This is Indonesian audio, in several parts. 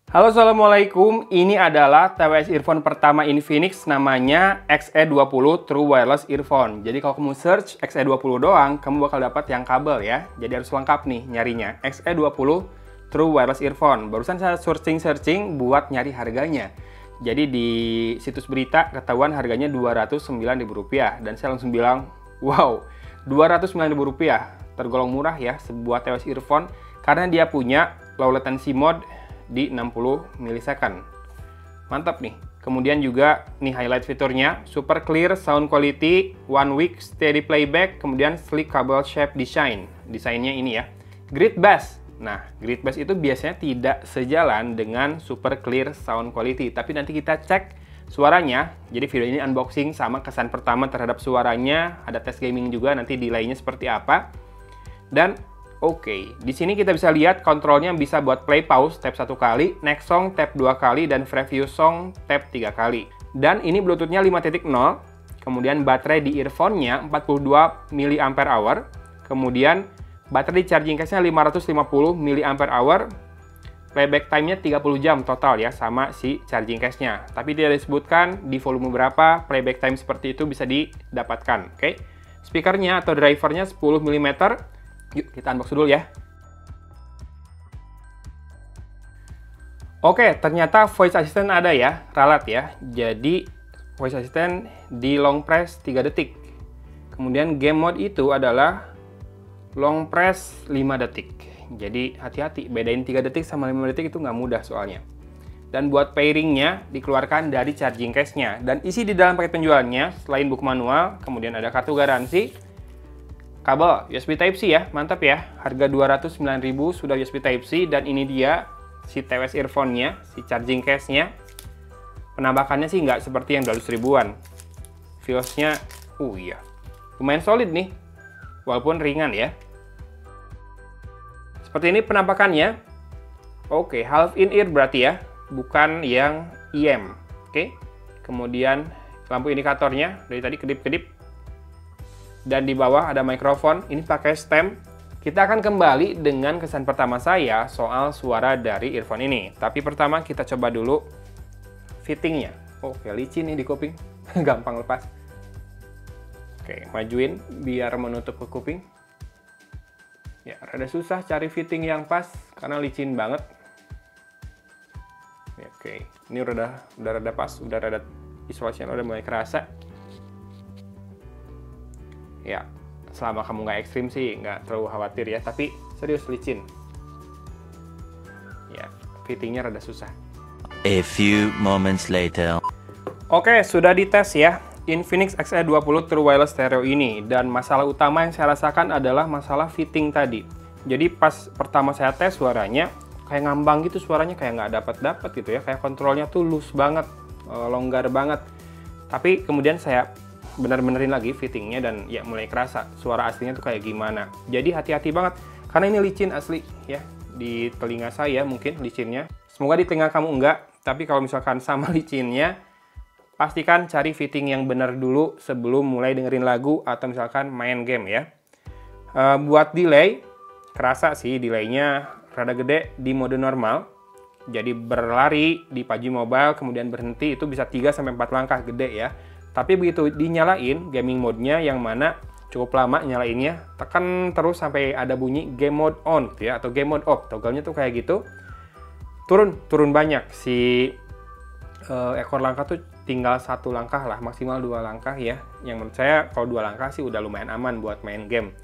Halo, assalamualaikum. Ini adalah TWS earphone pertama Infinix, namanya XE20 True Wireless Earphone. Jadi kalau kamu search XE20 doang, kamu bakal dapat yang kabel ya. Jadi harus lengkap nih nyarinya. XE20 True Wireless Earphone. Barusan saya searching buat nyari harganya. Jadi di situs berita ketahuan harganya Rp209.000 dan saya langsung bilang, wow, Rp209.000 tergolong murah ya sebuah TWS earphone karena dia punya low latency mode di 60 milisecond. Mantap nih. Kemudian juga nih highlight fiturnya, super clear sound quality, 1 week steady playback, kemudian sleek cable shape design. Desainnya ini ya. Grid bass. Nah, grid bass itu biasanya tidak sejalan dengan super clear sound quality, tapi nanti kita cek suaranya. Jadi video ini unboxing sama kesan pertama terhadap suaranya, ada tes gaming juga, nanti delaynya seperti apa. Dan oke, di sini kita bisa lihat kontrolnya bisa buat play pause tap 1 kali, next song tap 2 kali, dan preview song tap 3 kali. Dan ini Bluetooth-nya 5.0, kemudian baterai di earphone-nya 42 mAh, kemudian baterai di charging case-nya 550 mAh, playback time-nya 30 jam total ya, sama si charging case-nya. Tapi tidak disebutkan di volume berapa playback time seperti itu bisa didapatkan. Oke, speakernya atau drivernya 10 mm. Yuk, kita unbox dulu ya. Oke, ternyata voice assistant ada ya, ralat ya. Jadi, voice assistant di long press 3 detik. Kemudian game mode itu adalah long press 5 detik. Jadi, hati-hati, bedain 3 detik sama 5 detik itu nggak mudah soalnya. Dan buat pairingnya dikeluarkan dari charging case-nya. Dan isi di dalam paket penjualnya, selain buku manual, kemudian ada kartu garansi, kabel USB Type-C ya, mantap ya. Harga Rp209.000 sudah USB Type-C, dan ini dia si TWS earphone-nya, si charging case-nya. Penampakannya sih nggak seperti yang 200 ribuan. Feels-nya, iya, lumayan solid nih, walaupun ringan ya. Seperti ini penampakannya. Oke, half in ear berarti ya, bukan yang IM. Oke, kemudian lampu indikatornya dari tadi kedip-kedip. Dan di bawah ada mikrofon, ini pakai stem. Kita akan kembali dengan kesan pertama saya soal suara dari earphone ini. Tapi pertama kita coba dulu fittingnya. Oke, licin nih di kuping, gampang lepas. Oke, majuin biar menutup ke kuping. Ya, rada susah cari fitting yang pas karena licin banget. Ya, oke, ini udah rada pas, udah rada isolasinya udah mulai kerasa. Ya, selama kamu nggak ekstrim sih, nggak terlalu khawatir ya, tapi serius licin. Ya, fittingnya rada susah. A few moments later. Oke, sudah dites ya, Infinix XE20 True Wireless Stereo ini. Dan masalah utama yang saya rasakan adalah masalah fitting tadi. Jadi pas pertama saya tes suaranya, kayak ngambang gitu suaranya, kayak nggak dapat gitu ya. Kayak kontrolnya tuh loose banget, longgar banget. Tapi kemudian saya bener-benerin lagi fittingnya dan ya mulai kerasa suara aslinya tuh kayak gimana. Jadi hati-hati banget karena ini licin asli ya. Di telinga saya mungkin licinnya, semoga di telinga kamu enggak. Tapi kalau misalkan sama licinnya, pastikan cari fitting yang benar dulu sebelum mulai dengerin lagu atau misalkan main game ya. Buat delay, kerasa sih delaynya rada gede di mode normal. Jadi berlari di PUBG Mobile kemudian berhenti itu bisa 3-4 langkah, gede ya. Tapi begitu dinyalain gaming mode-nya yang mana cukup lama nyalainnya, tekan terus sampai ada bunyi game mode on ya, atau game mode off, toggle-nya tuh kayak gitu. Turun banyak si ekor langkah tuh, tinggal 1 langkah lah, maksimal 2 langkah ya. Yang menurut saya kalau 2 langkah sih udah lumayan aman buat main game.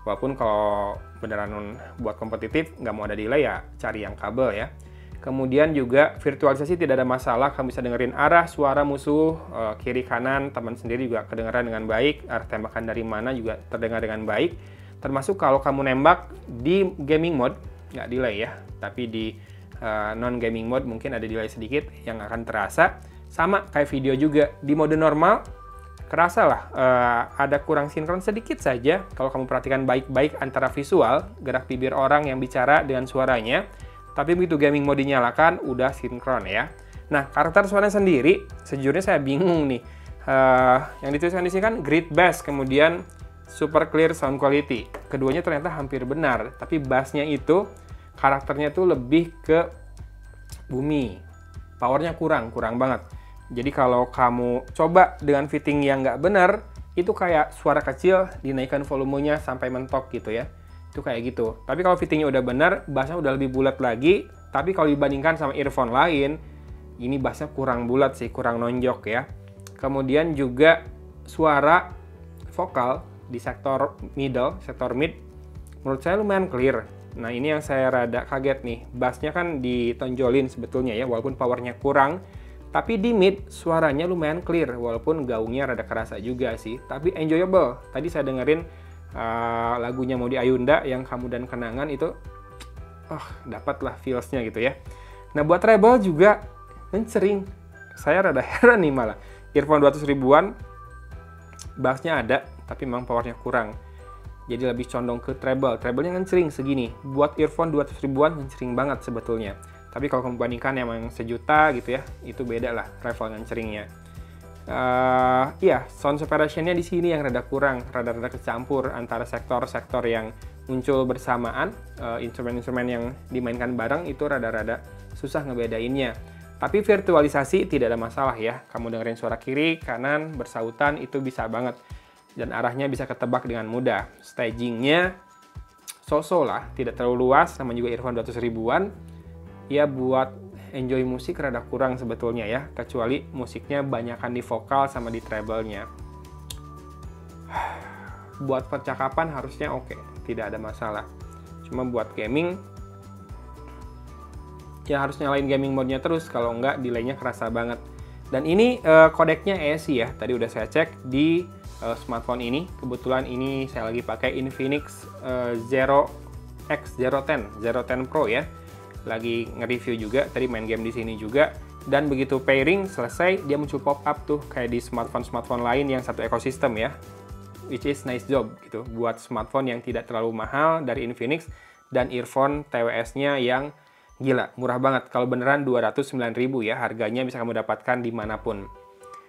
Walaupun kalau beneran buat kompetitif nggak mau ada delay ya cari yang kabel ya. Kemudian juga virtualisasi tidak ada masalah, kamu bisa dengerin arah suara musuh, kiri kanan, teman sendiri juga kedengaran dengan baik, arah tembakan dari mana juga terdengar dengan baik. Termasuk kalau kamu nembak di gaming mode, nggak delay ya, tapi di non-gaming mode mungkin ada delay sedikit yang akan terasa. Sama kayak video juga, di mode normal, kerasa lah ada kurang sinkron sedikit saja kalau kamu perhatikan baik-baik antara visual, gerak bibir orang yang bicara dengan suaranya. Tapi begitu gaming mode dinyalakan, udah sinkron ya. Nah, karakter suaranya sendiri, sejujurnya saya bingung nih. Yang dituliskan di sini kan grid bass, kemudian super clear sound quality. Keduanya ternyata hampir benar, tapi bassnya itu karakternya tuh lebih ke bumi. Powernya kurang banget. Jadi kalau kamu coba dengan fitting yang nggak benar, itu kayak suara kecil dinaikkan volumenya sampai mentok gitu ya. Itu kayak gitu. Tapi kalau fittingnya udah benar, bassnya udah lebih bulat lagi. Tapi kalau dibandingkan sama earphone lain, ini bassnya kurang bulat sih, kurang nonjok ya. Kemudian juga suara vokal di sektor mid, menurut saya lumayan clear. Nah ini yang saya rada kaget nih, bassnya kan ditonjolin sebetulnya ya, walaupun powernya kurang. Tapi di mid suaranya lumayan clear, walaupun gaungnya rada kerasa juga sih. Tapi enjoyable. Tadi saya dengerin lagunya Maudy Ayunda yang Kamu dan Kenangan itu, dapatlah feels-nya gitu ya. Nah buat treble juga sering. Saya rada heran nih malah. Earphone 200 ribuan, bassnya ada, tapi memang powernya kurang. Jadi lebih condong ke treble. Treble-nya ngecering segini. Buat earphone 200 ribuan ngecering banget sebetulnya. Tapi kalau kamu bandingkan yang sejuta gitu ya, itu beda lah level ngeringnya. Iya, sound separation-nya di sini yang rada kurang, rada kecampur antara sektor-sektor yang muncul bersamaan, instrumen-instrumen yang dimainkan bareng itu rada-rada susah ngebedainnya. Tapi virtualisasi tidak ada masalah ya. Kamu dengerin suara kiri, kanan, bersautan itu bisa banget. Dan arahnya bisa ketebak dengan mudah. Stagingnya so-so lah, tidak terlalu luas, sama juga earphone 200 ribuan. Ya buat enjoy musik rada kurang sebetulnya ya, kecuali musiknya banyakan di vokal sama di treble-nya. Buat percakapan harusnya oke, tidak ada masalah. Cuma buat gaming, ya harus nyalain gaming mode-nya terus, kalau enggak delay-nya kerasa banget. Dan ini kodeknya AAC ya, tadi udah saya cek di smartphone ini. Kebetulan ini saya lagi pakai Infinix Zero X010 Pro ya. Lagi nge-review juga, tadi main game di sini juga. Dan begitu pairing selesai, dia muncul pop-up tuh kayak di smartphone lain yang satu ekosistem ya. Which is nice job gitu buat smartphone yang tidak terlalu mahal dari Infinix dan earphone TWS-nya yang gila, murah banget. Kalau beneran 209.000 ya, harganya bisa kamu dapatkan dimanapun.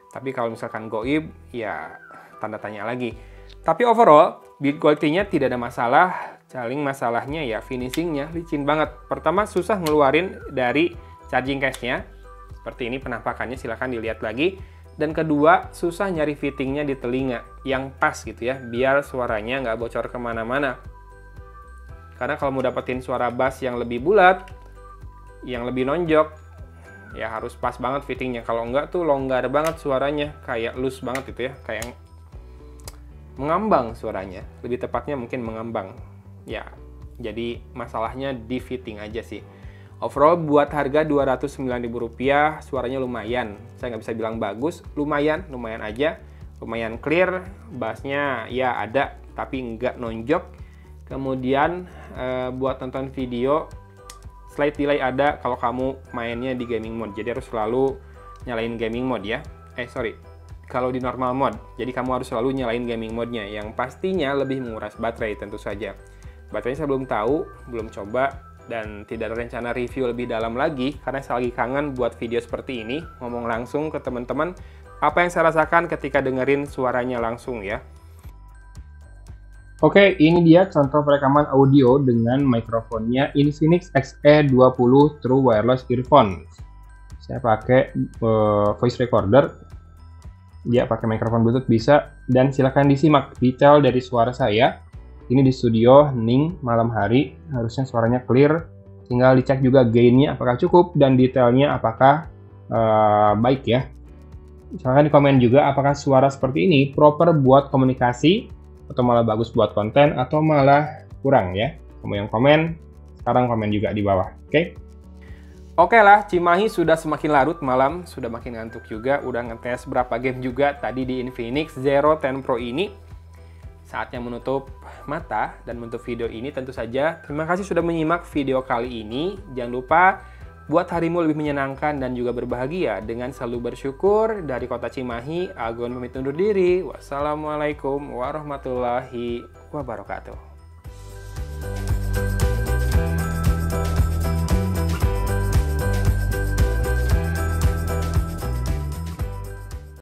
Tapi kalau misalkan goib, ya tanda tanya lagi. Tapi overall, build quality-nya tidak ada masalah. Paling masalahnya ya finishing-nya licin banget. Pertama, susah ngeluarin dari charging case-nya. Seperti ini penampakannya, silahkan dilihat lagi. Dan kedua, susah nyari fitting-nya di telinga yang pas gitu ya, biar suaranya nggak bocor kemana-mana. Karena kalau mau dapetin suara bass yang lebih bulat, yang lebih nonjok, ya harus pas banget fittingnya. Kalau enggak tuh longgar banget suaranya, kayak loose banget gitu ya, kayak mengambang suaranya. Lebih tepatnya mungkin mengambang. Ya, jadi masalahnya di fitting aja sih. Overall buat harga Rp209.000, suaranya lumayan. Saya nggak bisa bilang bagus, lumayan aja. Lumayan clear, bassnya ya ada, tapi nggak nonjok. Kemudian buat nonton video, slight delay ada kalau kamu mainnya di gaming mode. Jadi harus selalu nyalain gaming mode ya. Kalau di normal mode. Jadi kamu harus selalu nyalain gaming mode-nya, yang pastinya lebih menguras baterai tentu saja. Baterainya saya belum tahu, belum coba, dan tidak ada rencana review lebih dalam lagi, karena saya lagi kangen buat video seperti ini, ngomong langsung ke teman-teman, apa yang saya rasakan ketika dengerin suaranya langsung ya. Oke, ini dia contoh perekaman audio dengan mikrofonnya Infinix XE20 True Wireless Earphone. Saya pakai voice recorder, dia pakai mikrofon Bluetooth bisa, dan silahkan disimak detail dari suara saya. Ini di studio hening malam hari, harusnya suaranya clear. Tinggal dicek juga gain-nya apakah cukup dan detailnya apakah baik ya. Silahkan di komen juga apakah suara seperti ini proper buat komunikasi atau malah bagus buat konten atau malah kurang ya. Kamu yang komen, sekarang komen juga di bawah, oke? Oke lah, Cimahi sudah semakin larut malam, sudah makin ngantuk juga, udah ngetes berapa game juga tadi di Infinix Zero 10 Pro ini. Saatnya menutup mata dan menutup video ini tentu saja. Terima kasih sudah menyimak video kali ini. Jangan lupa buat harimu lebih menyenangkan dan juga berbahagia dengan selalu bersyukur. Dari Kota Cimahi, Agon pamit undur diri. Wassalamualaikum warahmatullahi wabarakatuh.